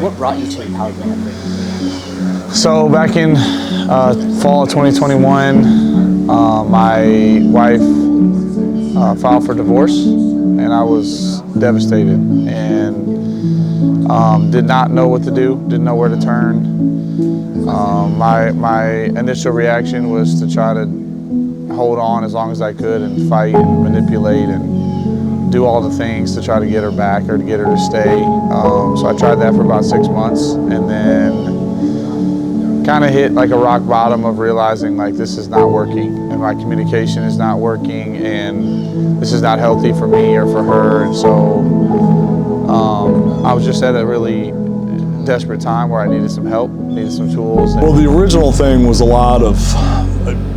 What brought you to Empowered Man? So back in fall of 2021, my wife filed for divorce, and I was devastated and did not know what to do, didn't know where to turn. My initial reaction was to try to hold on as long as I could and fight and manipulate and do all the things to try to get her back or to get her to stay. So I tried that for about 6 months, and then kind of hit like a rock bottom of realizing like this is not working and my communication is not working and this is not healthy for me or for her. And so I was just at a really desperate time where I needed some help, needed some tools. Well, the original thing was a lot of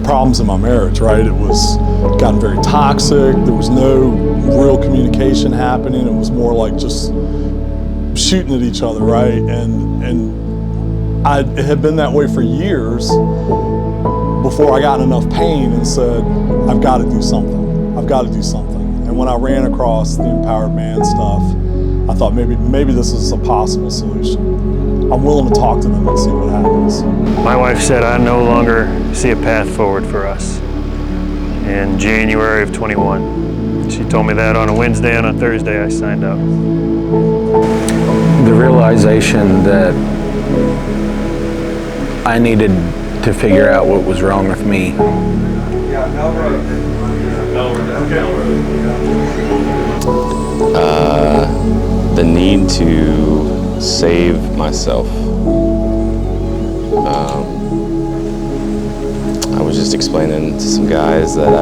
problems in my marriage, right? It was gotten very toxic. There was no real communication happening. It was more like just shooting at each other, right? And it had been that way for years before I got in enough pain and said, I've got to do something. I've got to do something. And when I ran across the Empowered Man stuff, I thought maybe this is a possible solution. I'm willing to talk to them and see what happens. My wife said I no longer see a path forward for us in January of 21. She told me that on a Wednesday, and on Thursday I signed up. The realization that I needed to figure out what was wrong with me. The need to save myself. I was just explaining to some guys that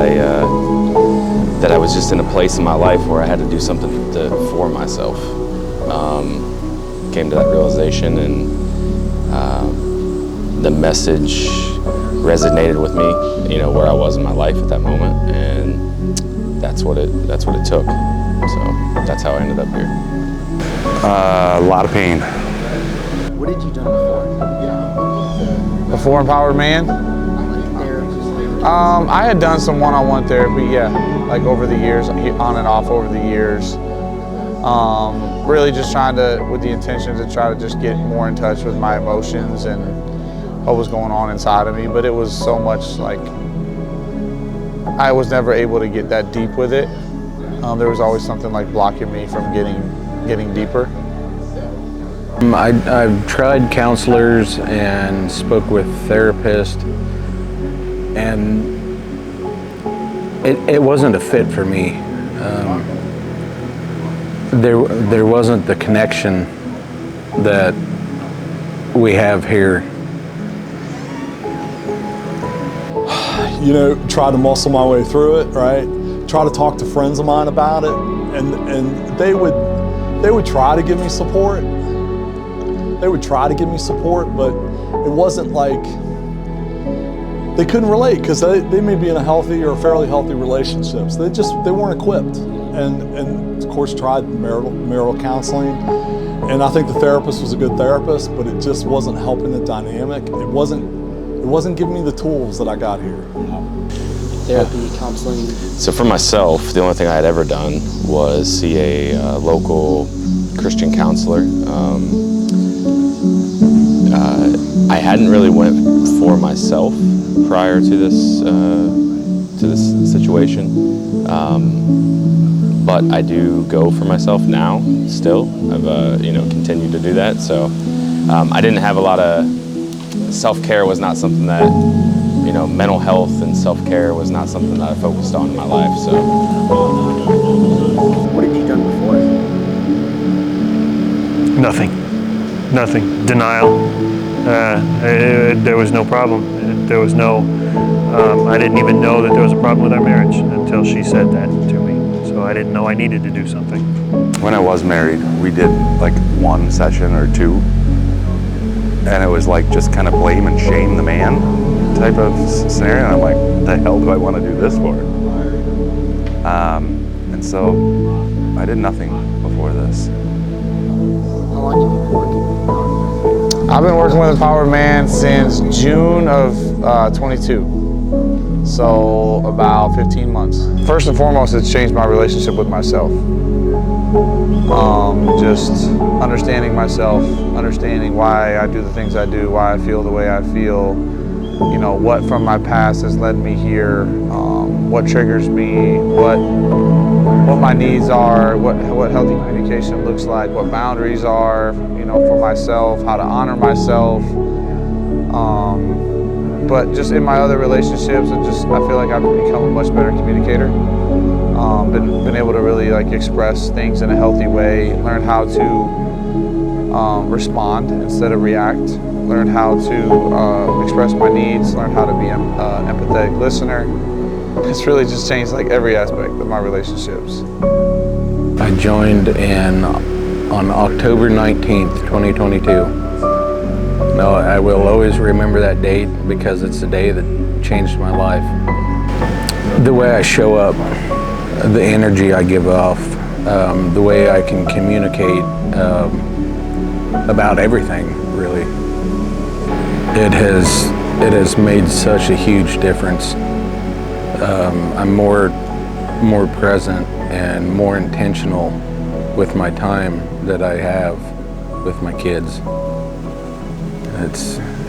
I was just in a place in my life where I had to do something for myself. Came to that realization, and the message resonated with me, you know, where I was in my life at that moment, and that's what it took. So that's how I ended up here. A lot of pain. What had you done before? Before Empowered Man? I had done some one-on-one therapy, yeah, like over the years, on and off over the years. Really just trying to, with the intention to try to just get more in touch with my emotions and what was going on inside of me, but it was so much like, I was never able to get that deep with it. There was always something like blocking me from getting deeper. I've tried counselors and spoke with therapists, and it wasn't a fit for me. There wasn't the connection that we have here. You know, try to muscle my way through it, right? Try to talk to friends of mine about it, and they would try to give me support. They would try to give me support, but it wasn't like they couldn't relate, because they may be in a healthy or fairly healthy relationships. They weren't equipped, and of course tried marital counseling, and I think the therapist was a good therapist, but it just wasn't helping the dynamic. It wasn't giving me the tools that I got here. Therapy, counseling? So for myself, the only thing I had ever done was see a local Christian counselor. I hadn't really went for myself prior to this situation, but I do go for myself now. Still, I've continued to do that. So I didn't have a lot of self-care. Was not something that, you know, mental health and self-care was not something that I focused on in my life. So. What had you done before? Nothing. Denial. There was no problem. There was no, I didn't even know that there was a problem with our marriage until she said that to me. So I didn't know I needed to do something. When I was married, we did like one session or two, and it was like just kind of blame and shame the man type of scenario. And I'm like, what the hell do I want to do this for? And so I did nothing before this. How long have you been working? I've been working with Empowered Man since June of 22, so about 15 months. First and foremost, it's changed my relationship with myself. just understanding myself, understanding why I do the things I do, why I feel the way I feel, you know, what from my past has led me here, what triggers me, what my needs are, what healthy communication looks like, what boundaries are, you know, for myself, how to honor myself. But just in my other relationships, I feel like I've become a much better communicator. Been able to really like express things in a healthy way, learn how to respond instead of react, learn how to express my needs, learn how to be an empathetic listener. It's really just changed like every aspect of my relationships. I joined on October 19th, 2022. No, I will always remember that date because it's the day that changed my life. The way I show up, the energy I give off, the way I can communicate about everything, really. It has made such a huge difference. I'm more present and more intentional with my time that I have with my kids.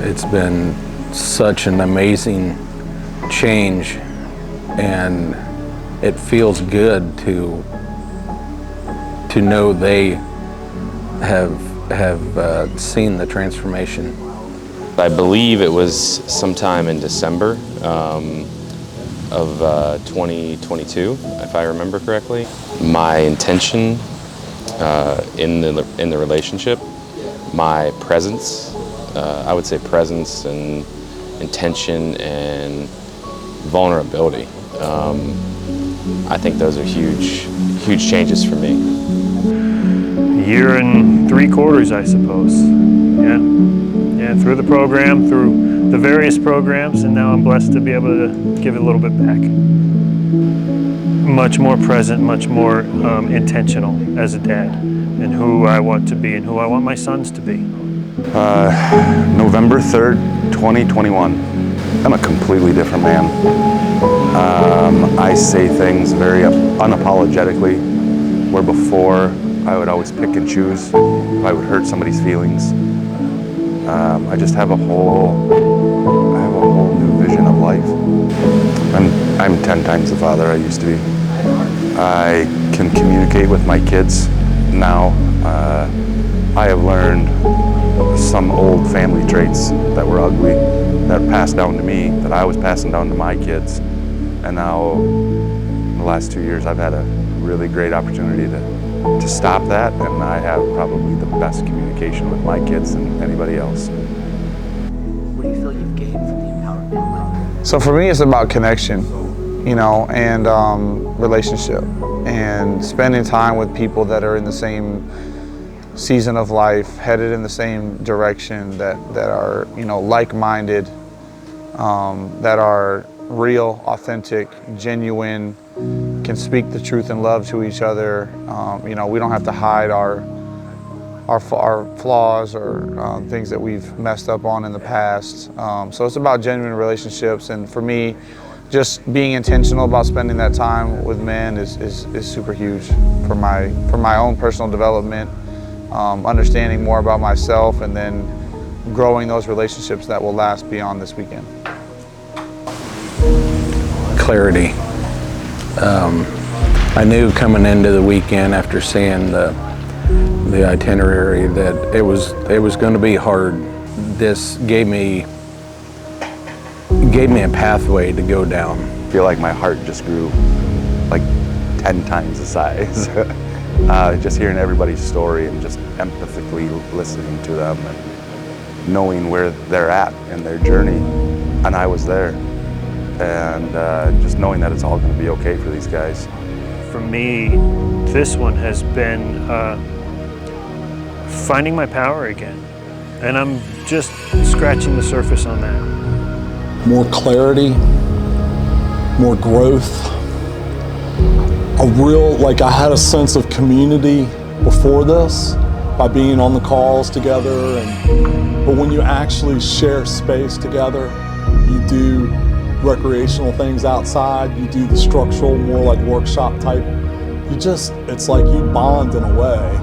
It's been such an amazing change, and it feels good to know they have seen the transformation. I believe it was sometime in December of 2022, if I remember correctly. My intention in the relationship, my presence, I would say presence and intention and vulnerability. I think those are huge changes for me. A year and 3/4, I suppose. Yeah, through the program, through the various programs, and now I'm blessed to be able to give it a little bit back. Much more present, much more intentional as a dad, and who I want to be and who I want my sons to be. November 3rd, 2021. I'm a completely different man. I say things very unapologetically, where before I would always pick and choose if I would hurt somebody's feelings. I just have a whole new vision of life. I'm 10 times the father I used to be. I can communicate with my kids now. I have learned some old family traits that were ugly, that passed down to me, that I was passing down to my kids. And now, in the last 2 years, I've had a really great opportunity to stop that, and I have probably the best communication with my kids than anybody else. What do you feel you've gained from the empowerment? So for me, it's about connection, you know, and relationship, and spending time with people that are in the same season of life, headed in the same direction, that are, you know, like-minded, that are real, authentic, genuine, can speak the truth and love to each other. You know, we don't have to hide our flaws or things that we've messed up on in the past. So it's about genuine relationships, and for me, just being intentional about spending that time with men is super huge for my own personal development, understanding more about myself, and then growing those relationships that will last beyond this weekend. Clarity. I knew coming into the weekend after seeing the itinerary that it was going to be hard. This gave me a pathway to go down. I feel like my heart just grew like 10 times the size. Just hearing everybody's story and just empathically listening to them and knowing where they're at in their journey. And I was there. And just knowing that it's all going to be okay for these guys. For me, this one has been finding my power again. And I'm just scratching the surface on that. More clarity, more growth. I had a sense of community before this by being on the calls together. But when you actually share space together, you do recreational things outside, you do the structural, more like workshop type it's like you bond in a way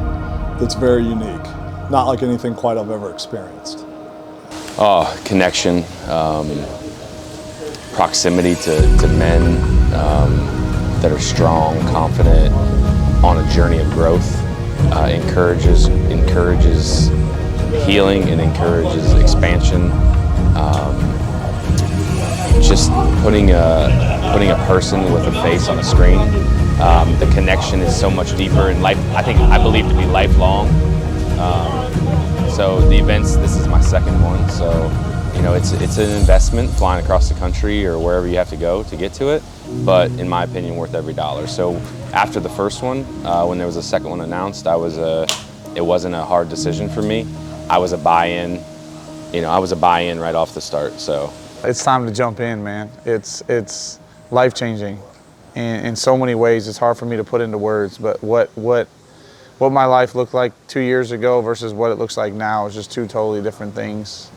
that's very unique. Not like anything quite I've ever experienced. Oh, connection, proximity to men that are strong, confident, on a journey of growth, encourages healing and encourages expansion. Just putting a person with a face on a screen, the connection is so much deeper in life. I believe to be lifelong. So the events, this is my second one, so you know it's an investment flying across the country or wherever you have to go to get to it, but in my opinion worth every dollar. So after the first one, when there was a second one announced, it wasn't a hard decision for me. I was a buy-in, right off the start. So It's time to jump in, man. It's life-changing in so many ways. It's hard for me to put into words, but what my life looked like 2 years ago versus what it looks like now is just two totally different things.